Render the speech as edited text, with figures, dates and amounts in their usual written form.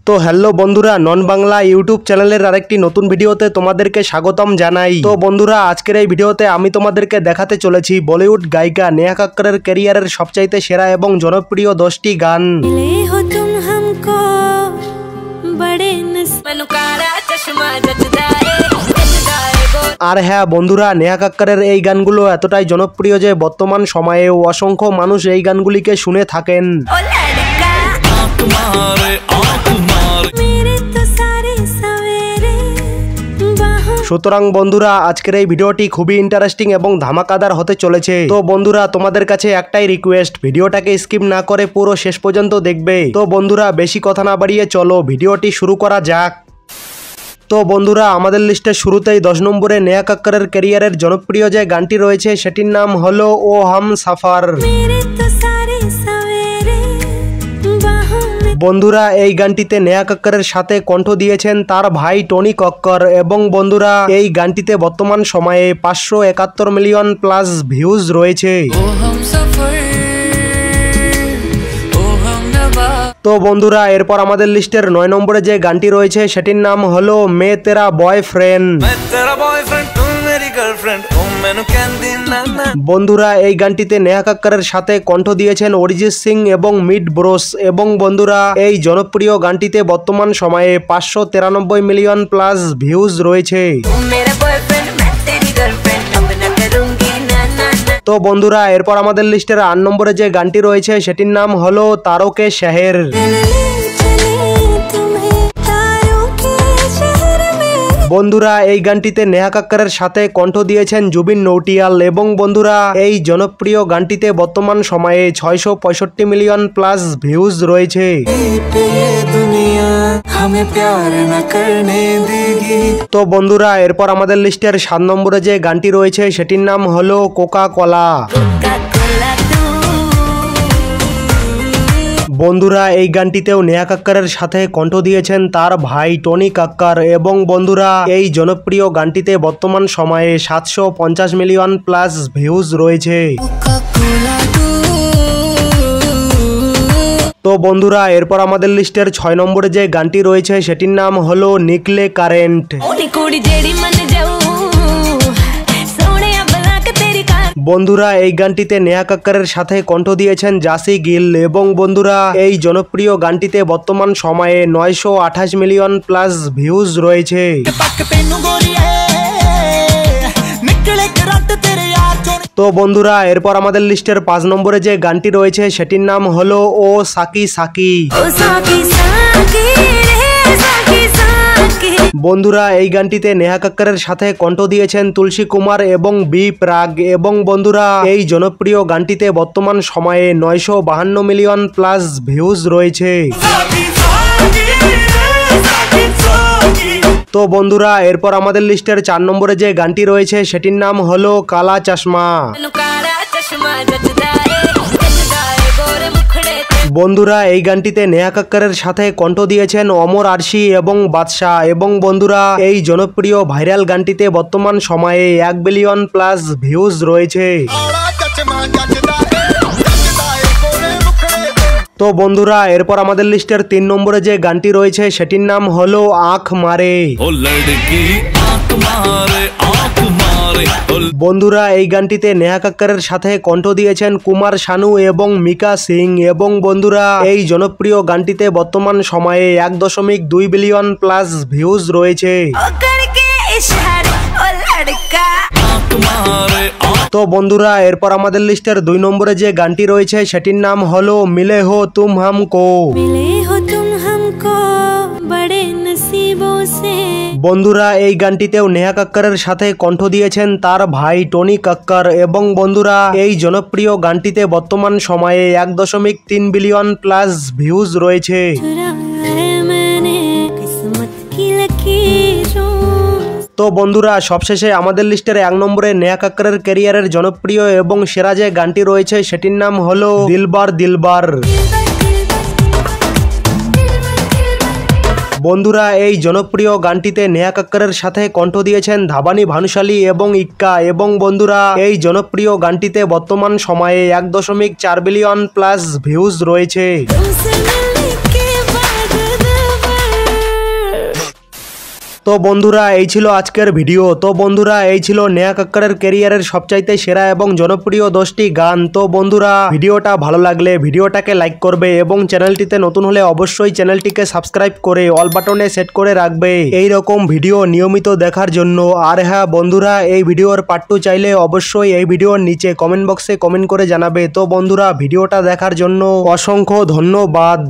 তো হ্যালো বন্ধুরা, নন বাংলা ইউটিউব চ্যানেলের আরেকটি নতুন ভিডিওতে তোমাদেরকে স্বাগতম জানাই। তো বন্ধুরা, আজকের এই ভিডিওতে আমি তোমাদেরকে দেখাতে চলেছি বলিউড গায়িকা নেহা কক্করের ক্যারিয়ারের সবচাইতে সেরা এবং জনপ্রিয় 10টি গান। আর হ্যাঁ বন্ধুরা, নেহা কক্করের এই গানগুলো এতটাই জনপ্রিয় যে বর্তমান সময়েও অসংখ্য মানুষ এই গানগুলিকে শুনে থাকেন। সুতরাং বন্ধুরা, আজকের এই ভিডিওটি খুবই ইন্টারেস্টিং এবং ধামাকাদার হতে চলেছে। তো বন্ধুরা, তোমাদের কাছে একটাই রিকোয়েস্ট, ভিডিওটাকে স্কিপ না করে পুরো শেষ পর্যন্ত দেখবে। তো বন্ধুরা, বেশি কথা না বাড়িয়ে চলো ভিডিওটি শুরু করা যাক। তো বন্ধুরা, আমাদের লিস্টের শুরুতেই 10 নম্বরে নেহা কক্করের ক্যারিয়ারের জনপ্রিয় যে গানটি রয়েছে সেটির নাম হলো ও হাম সাফার। বন্ধুরা, এই গানটিতে নেহা কক্করের সাথে কণ্ঠ দিয়েছেন তার ভাই টনি কক্কর এবং বন্ধুরা, এই গানটিতে বর্তমান সময়ে 571 মিলিয়ন প্লাস ভিউজ রয়েছে। তো বন্ধুরা, এরপর আমাদের লিস্টের 9 নম্বরে যে গানটি রয়েছে সেটির নাম হলো মে তেরা বয়ফ্রেন্ড। বন্ধুরা, এই গানটিতে নেহা কক্করের সাথে কণ্ঠ দিয়েছেন অরিজিৎ সিং এবং মিড ব্রোস এবং বন্ধুরা, এই জনপ্রিয় গানটিতে বর্তমান সময়ে 593 মিলিয়ন প্লাস ভিউজ রয়েছে। তো বন্ধুরা, এরপর আমাদের লিস্টের 8 নম্বরে যে গানটি রয়েছে সেটির নাম হলো তারকে শহর। বন্ধুরা, এই গানটিতে নেহা কক্করের সাথে কণ্ঠ দিয়েছেন জুবিন নৌটিয়াল এবং বন্ধুরা, এই জনপ্রিয় গানটিতে বর্তমান সময়ে 665 মিলিয়ন প্লাস ভিউজ রয়েছে। তো বন্ধুরা, এরপর আমাদের লিস্টের 7 নম্বরে যে গানটি রয়েছে সেটির নাম হলো কোকা কোলা। বন্ধুরা, এই গানটিতেও নেহা কক্করের সাথে কণ্ঠ দিয়েছেন তার ভাই টনি কক্কর এবং বন্ধুরা, এই জনপ্রিয় গানটিতে বর্তমান সময়ে 750 মিলিয়ন প্লাস ভিউজ রয়েছে। তো বন্ধুরা, এরপর আমাদের লিস্টের 6 নম্বরে যে গানটি রয়েছে সেটির নাম হলো নিকলে কারেন্ট। বন্ধুরা, এই গানটিতে নেহা কক্করের সাথে কণ্ঠ দিয়েছেন জাসি গিল এবং বন্ধুরা, এই জনপ্রিয় গানটিতে বর্তমান সময়ে 928 মিলিয়ন প্লাস ভিউজ রয়েছে। তো বন্ধুরা, এরপর আমাদের লিস্টের 5 নম্বরে যে গানটি রয়েছে সেটির নাম হলো ও সাকি সাকি। বন্ধুরা, এই গানটিতে নেহা কক্করের সাথে কণ্ঠ দিয়েছেন তুলসী কুমার এবং বি প্রাগ এবং বন্ধুরা, এই জনপ্রিয় গানটিতে বর্তমান সময়ে 952 মিলিয়ন প্লাস ভিউজ রয়েছে। তো বন্ধুরা, এরপর আমাদের লিস্টের 4 নম্বরে যে গানটি রয়েছে সেটির নাম হলো কালা চশমা। বন্ধুরা, এই গানটিতে নেহা কক্করের সাথে কণ্ঠ দিয়েছেন অমর আরশি এবং বাদশা এবং বন্ধুরা, এই জনপ্রিয় ভাইরাল গানটিতে বর্তমান সময়ে 1 বিলিয়ন প্লাস ভিউজ রয়েছে। তো বন্ধুরা, এরপর আমাদের লিস্টের 3 নম্বরে যে গানটি রয়েছে সেটির নাম হলো আঁখ মারে। বন্ধুরা, এই গানটিতে নেহা কক্করের সাথে কণ্ঠ দিয়েছেন কুমার শানু এবং মিকা সিং এবং বন্ধুরা, এই জনপ্রিয় গানটিতে বর্তমান সময়ে 1.2 বিলিয়ন প্লাস ভিউজ রয়েছে। তো বন্ধুরা, এরপর আমাদের লিস্টের 2 নম্বরে যে গানটি রয়েছে সেটির নাম হলো মিলে হো তুম হামকো। বন্ধুরা, এই গানটিতেও নেহা কক্করের সাথে কণ্ঠ দিয়েছেন তার ভাই টনি কক্কর এবং বন্ধুরা, এই জনপ্রিয় গানটিতে বর্তমান সময়ে 1.3 বিলিয়ন প্লাস ভিউজ রয়েছে। তো বন্ধুরা, সবশেষে আমাদের লিস্টের 1 নম্বরে নেহা কক্করের ক্যারিয়ারের জনপ্রিয় এবং সেরা যে গানটি রয়েছে সেটির নাম হলো দিলবার দিলবার। বন্ধুরা, এই জনপ্রিয় গানটিতে নেহা কক্করের সাথে কণ্ঠ দিয়েছেন ধাবানি ভানুশালী এবং ইক্কা এবং বন্ধুরা, এই জনপ্রিয় গানটিতে বর্তমান সময়ে 1.4 বিলিয়ন প্লাস ভিউজ রয়েছে। তো বন্ধুরা এই ছিল আজকের ভিডিও। তো বন্ধুরা এই ছিল নেহা কক্করের ক্যারিয়ারের সবচাইতে সেরা এবং জনপ্রিয় 10টি গান। তো বন্ধুরা ভিডিওটা ভালো লাগলে ভিডিওটাকে লাইক করবে এবং চ্যানেলটিতে নতুন হলে অবশ্যই চ্যানেলটিকে সাবস্ক্রাইব করে অল বাটনে সেট করে রাখবে এই রকম ভিডিও নিয়মিত দেখার জন্য। আর হ্যাঁ বন্ধুরা, এই ভিডিওর পার্ট 2 চাইলে অবশ্যই এই ভিডিওর নিচে কমেন্ট বক্সে কমেন্ট করে জানাবে। তো বন্ধুরা ভিডিওটা দেখার জন্য অসংখ্য ধন্যবাদ।